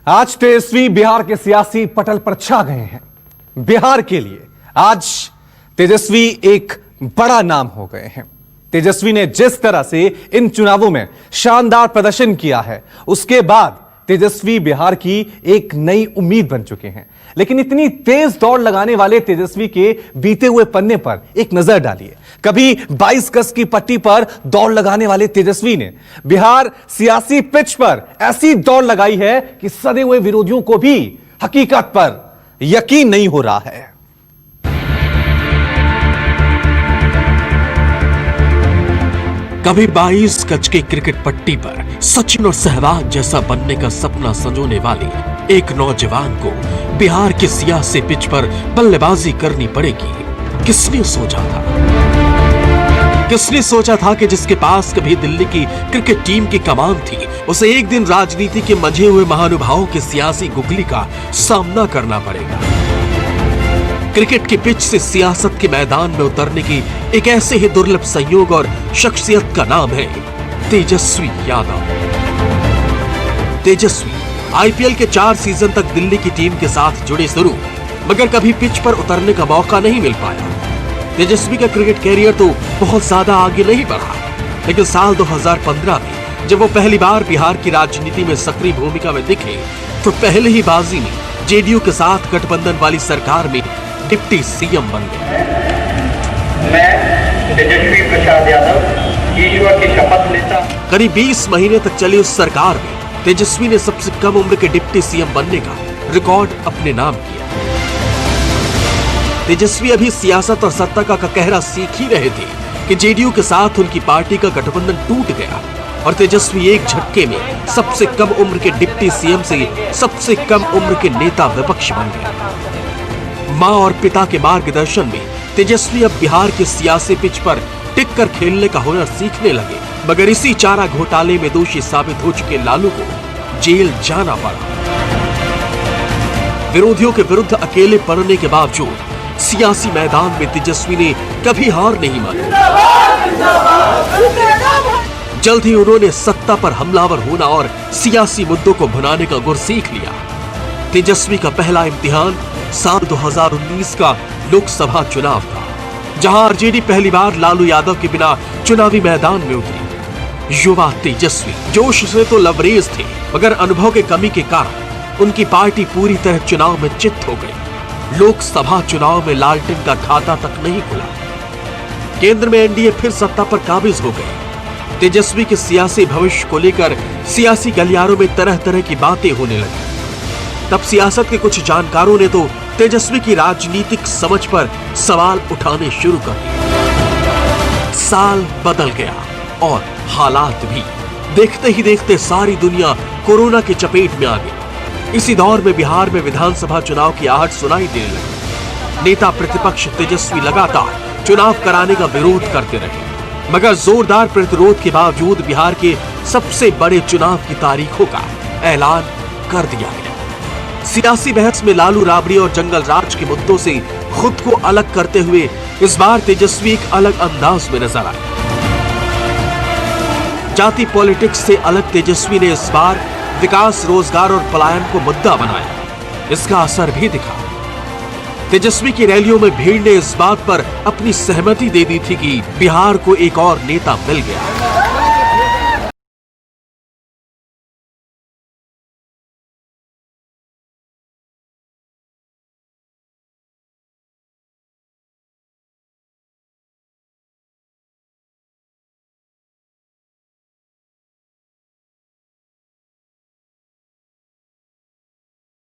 आज तेजस्वी बिहार के सियासी पटल पर छा गए हैं। बिहार के लिए आज तेजस्वी एक बड़ा नाम हो गए हैं। तेजस्वी ने जिस तरह से इन चुनावों में शानदार प्रदर्शन किया है, उसके बाद तेजस्वी बिहार की एक नई उम्मीद बन चुके हैं। लेकिन इतनी तेज दौड़ लगाने वाले तेजस्वी के बीते हुए पन्ने पर एक नजर डालिए। कभी 22 गज की पट्टी पर दौड़ लगाने वाले तेजस्वी ने बिहार सियासी पिच पर ऐसी दौड़ लगाई है कि सदे हुए विरोधियों को भी हकीकत पर यकीन नहीं हो रहा है। कभी 22 गज की क्रिकेट पट्टी पर सचिन और सहवाग जैसा बनने का सपना संजोने वाले एक नौजवान को बिहार के सियासी पिच पर बल्लेबाजी करनी पड़ेगी। किसने सोचा था? किसने सोचा था कि जिसके पास कभी दिल्ली की क्रिकेट टीम की कमान थी, उसे एक दिन राजनीति के मंझे हुए महानुभावों की सियासी गुगली का सामना करना पड़ेगा। क्रिकेट की पिच से सियासत के मैदान में उतरने की एक ऐसे ही दुर्लभ संयोग और शख्सियत का नाम है तेजस्वी यादव। तेजस्वी आईपीएल के 4 सीजन तक दिल्ली की टीम के साथ जुड़े जरूर, मगर कभी पिच पर उतरने का मौका नहीं मिल पाया। तेजस्वी का क्रिकेट कैरियर तो बहुत ज्यादा आगे नहीं बढ़ा, लेकिन साल 2015 में जब वो पहली बार बिहार की राजनीति में सक्रिय भूमिका में दिखे, तो पहले ही बाजी में जेडीयू के साथ गठबंधन वाली सरकार में डिप्टी सीएम बन गए। मैं तेजस्वी प्रसाद यादव ईश्वर की शपथ लेता। करीब 20 महीने तक चली उस सरकार में तेजस्वी ने सबसे कम उम्र के डिप्टी सीएम बनने का रिकॉर्ड अपने नाम किया। तेजस्वी अभी सियासत और सत्ता का कहरा सीख ही रहे थे कि जेडीयू के साथ उनकी पार्टी का गठबंधन टूट गया और तेजस्वी एक झटके में सबसे कम उम्र के डिप्टी सीएम से सबसे कम उम्र के नेता विपक्ष बन गए। मां और पिता के मार्गदर्शन में तेजस्वी अब बिहार के सियासी पिच पर टिक कर खेलने का हुनर सीखने लगे, मगर इसी चारा घोटाले में दोषी साबित हो चुके लालू को जेल जाना पड़ा। विरोधियों के विरुद्ध अकेले पड़ने के बावजूद सियासी मैदान में तेजस्वी ने कभी हार नहीं मानी। जल्द ही उन्होंने सत्ता पर हमलावर होना और सियासी मुद्दों को भुनाने का गुर सीख लिया। तेजस्वी का पहला इम्तिहान साल 2019 का लोकसभा चुनाव था, जहां आरजेडी पहली बार लालू यादव के बिना चुनावी मैदान में उतरी। युवा तेजस्वी जोश से तो लबरेज थे, मगर अनुभव के कमी के कारण उनकी पार्टी पूरी तरह चुनाव में चित्त हो गई। लोकसभा चुनाव में लालटेन का खाता तक नहीं खुला। केंद्र में एनडीए फिर सत्ता पर काबिज हो गई। तेजस्वी के सियासी भविष्य को लेकर सियासी गलियारों में तरह तरह की बातें होने लगी। तब सियासत के कुछ जानकारों ने तो तेजस्वी की राजनीतिक समझ पर सवाल उठाने शुरू कर दिए। साल बदल गया और हालात भी। देखते ही देखते सारी दुनिया कोरोना की चपेट में आ गई। इसी दौर में बिहार में विधानसभा चुनाव की आहट सुनाई देने लगी। नेता प्रतिपक्ष तेजस्वी लगातार चुनाव कराने का विरोध करते रहे, मगर जोरदार प्रतिरोध के बावजूद बिहार के सबसे बड़े चुनाव की तारीखों का ऐलान कर दिया गया। सियासी बहस में लालू राबड़ी और जंगल राज के मुद्दों से खुद को अलग करते हुए इस बार तेजस्वी एक अलग अंदाज में नजर आए। जाति पॉलिटिक्स से अलग तेजस्वी ने इस बार विकास, रोजगार और पलायन को मुद्दा बनाया। इसका असर भी दिखा। तेजस्वी की रैलियों में भीड़ ने इस बात पर अपनी सहमति दे दी थी कि बिहार को एक और नेता मिल गया।